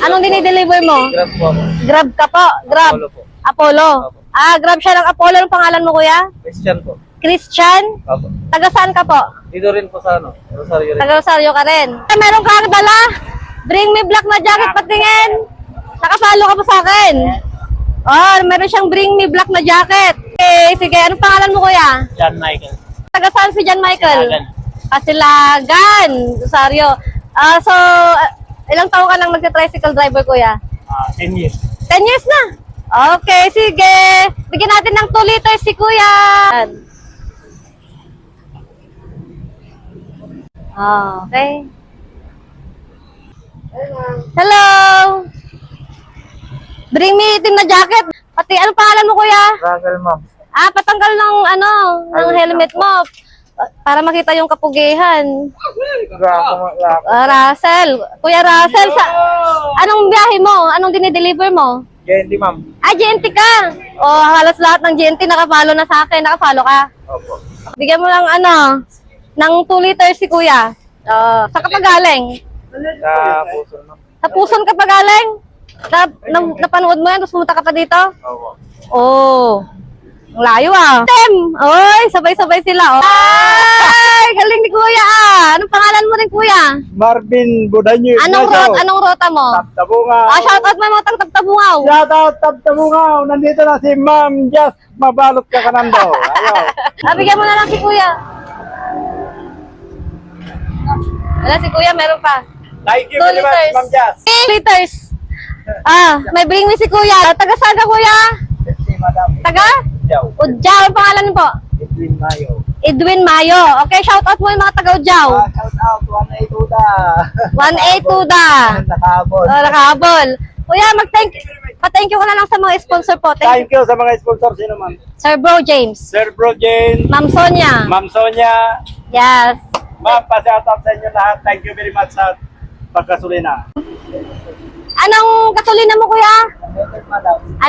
Anong dinideliver mo? Grab po ako. Grab ka po? Grab? Apollo po. Apollo? Opo. Ah, Grab siya ng Apollo. Anong pangalan mo, kuya? Christian po. Christian? Opo. Taga saan ka po? Dito rin po sa ano, Rosario rin. Taga Rosario ka rin. Eh, meron kang dala? Bring me black na jacket, patingin. Nakapalo ka pa sa akin. Oh, meron siyang bring me black na jacket. Okay, sige. Anong pangalan mo, kuya? John Michael. Taga saan si John Michael? Silagan. Kasilagan, Rosario. So, ilang taon ka lang nagsi-tricycle driver, kuya? 10 years. 10 years na. Okay, sige. Bigyan natin ng 2 liters si kuya. Okay. Hello. Bring me itim na jacket. Pati, anong pangalan mo, kuya? Russell, ma'am. Ah, patanggal ng ng helmet mo. Para makita yung kapugihan. Russell. Kuya Russell, anong biyahe mo? Anong dinideliver mo? JNT, ma'am. Ah, GNT ka. Halos lahat ng GNT nakapalo na sa akin. Nakapalo ka. Opo. Bigyan mo lang ng 2 liters si kuya. Saan ka pa galing? Sa puso, ma'am. Sa Puson ka pa galing? Napanood mo yan, tapos pumunta ka pa dito? Opo. Oh. Ang layo Tem! Oy, sabay-sabay sila. Ay, galing ni kuya Anong pangalan mo rin, kuya? Marvin Budanyo. Anong rota mo? Tabtabungaw. Shoutout mo yung mga tagtabungaw. Shoutout Tabtabungaw. Nandito na si Ma'am Just. Mabalot ka kanando. Ayaw. Bigyan mo na lang si kuya. Wala si kuya, meron pa. Thank you 2 very much, liters. Ma'am Just. 2 liters. May bring me si kuya. Taga saan ka, kuya? Si Madam Taga? Jaw. Udjaw. Ang pangalan po? Edwin Mayo. Edwin Mayo. Okay, shoutout mo yung mga taga Udjaw. Shoutout. 182 da. 182 da. Nakahabol. Nakahabol. Kuya, pa-thank you ko na lang sa mga sponsor po. Thank you sa mga sponsor. Sino, ma'am? Sir Bro James. Sir Bro Jane. Ma'am Sonia. Ma'am Sonia. Yes. Ma'am, pa-shoutout sa inyo lahat. Thank you very much sa pagkasulina. Anong gasolina mo, kuya?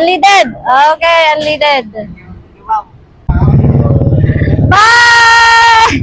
Unleaded. Okay, unleaded. Bye!